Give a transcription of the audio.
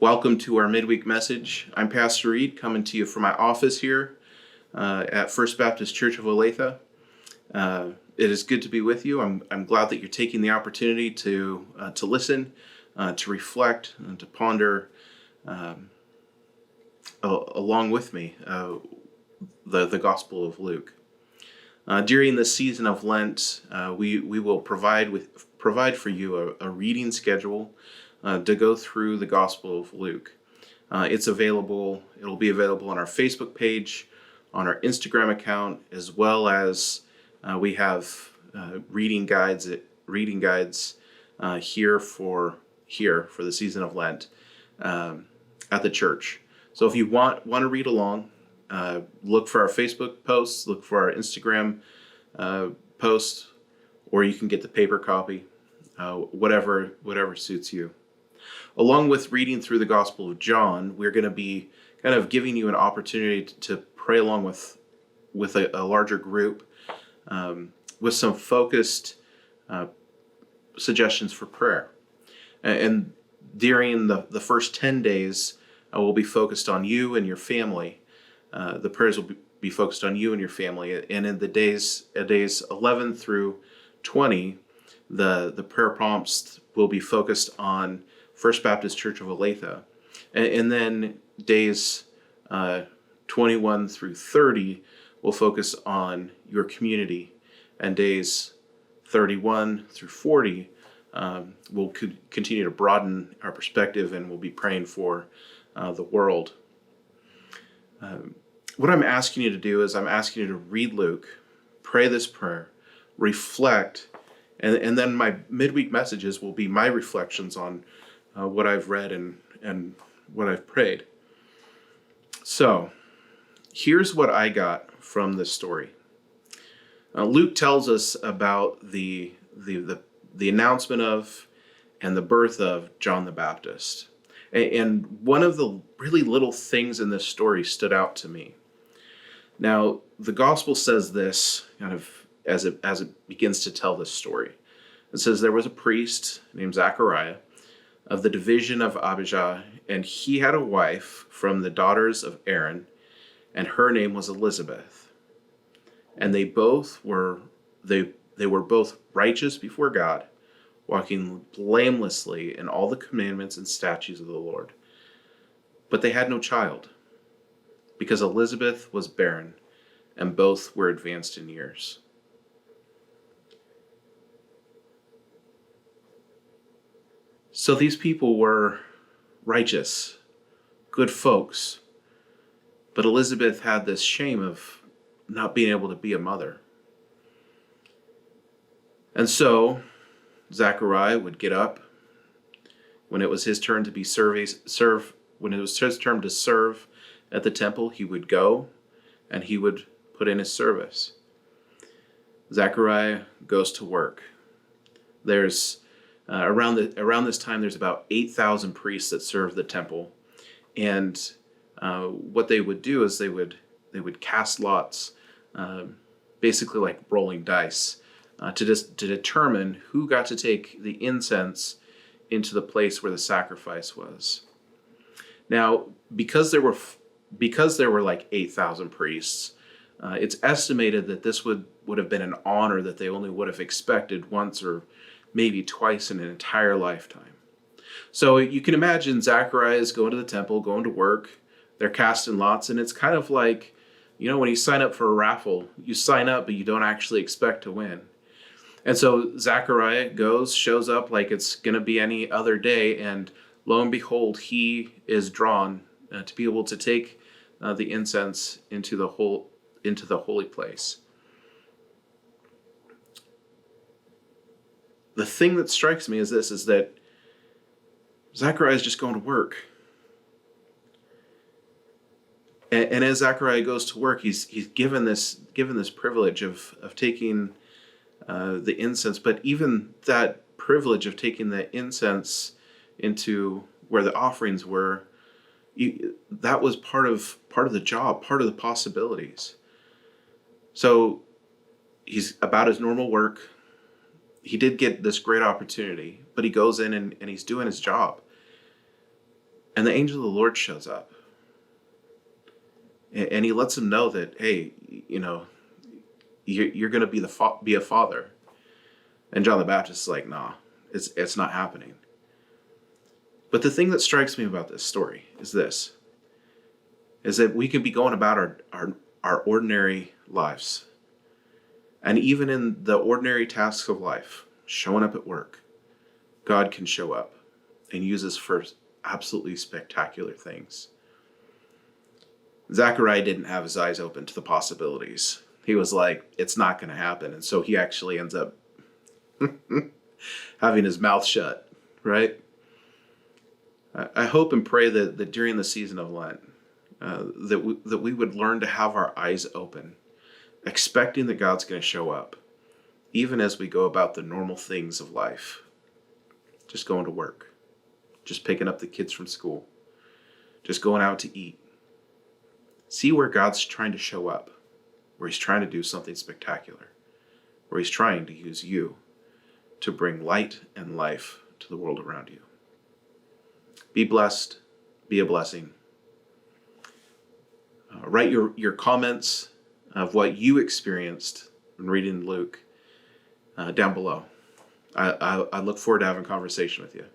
Welcome to our midweek message. I'm Pastor Reed, coming to you from my office here at First Baptist Church of Olathe. It is good to be with you. I'm glad that you're taking the opportunity to listen, to reflect, and to ponder along with me the Gospel of Luke. During this season of Lent, we will provide for you a reading schedule to go through the Gospel of Luke. It'll be available on our Facebook page, on our Instagram account, as well as we have reading guides here for the season of Lent at the church. So if you want to read along, look for our Facebook posts, look for our Instagram posts, or you can get the paper copy, whatever suits you. Along with reading through the Gospel of John, we're going to be kind of giving you an opportunity to pray along with a larger group with some focused suggestions for prayer. And during the first 10 days, we'll be focused on you and your family. The prayers will be focused on you and your family. And in the days 11 through 20, the prayer prompts will be focused on First Baptist Church of Olathe. And then days 21 through 30 will focus on your community. And days 31 through 40 will continue to broaden our perspective, and we'll be praying for the world. What I'm asking you to do is I'm asking you to read Luke, pray this prayer, reflect, and then my midweek messages will be my reflections on what I've read and what I've prayed. So here's what I got from this story. Luke tells us about the announcement of and the birth of John the Baptist. And one of the really little things in this story stood out to me. Now, the gospel says this kind of as it begins to tell this story. It says there was a priest named Zachariah of the division of Abijah, and he had a wife from the daughters of Aaron, and her name was Elizabeth. And they were both righteous before God, walking blamelessly in all the commandments and statutes of the Lord. But they had no child, because Elizabeth was barren, and both were advanced in years. So these people were righteous, good folks, but Elizabeth had this shame of not being able to be a mother. And so Zachariah would get up when it was his turn to serve at the temple. He would go and he would put in his service. Zachariah goes to work. There's around this time, there's about 8,000 priests that serve the temple, and what they would do is they would cast lots, basically like rolling dice, to determine who got to take the incense into the place where the sacrifice was. Now, because there were like 8,000 priests, it's estimated that this would have been an honor that they only would have expected once or maybe twice in an entire lifetime. So you can imagine Zachariah is going to the temple, going to work. They're casting lots, and it's kind of like, when you sign up for a raffle, you sign up, but you don't actually expect to win. And so Zachariah shows up like it's going to be any other day, and lo and behold, he is drawn to be able to take the incense into the holy place. The thing that strikes me is that Zachariah is just going to work. And as Zachariah goes to work, he's given this privilege of taking the incense, but even that privilege of taking the incense into where the offerings were, that was part of the job, part of the possibilities. So he's about his normal work. He did get this great opportunity, but he goes in and he's doing his job. And the angel of the Lord shows up. And he lets him know that, hey, you're going to be a father. And John the Baptist is like, nah, it's not happening. But the thing that strikes me about this story is that we can be going about our ordinary lives. And even in the ordinary tasks of life, showing up at work, God can show up and use us for absolutely spectacular things. Zachariah didn't have his eyes open to the possibilities. He was like, it's not going to happen. And so he actually ends up having his mouth shut, right? I hope and pray that during the season of Lent, that we would learn to have our eyes open, expecting that God's going to show up, even as we go about the normal things of life. Just going to work, just picking up the kids from school, just going out to eat. See where God's trying to show up, where he's trying to do something spectacular, where he's trying to use you to bring light and life to the world around you. Be blessed. Be a blessing. Write your comments of what you experienced when reading Luke down below. I look forward to having a conversation with you.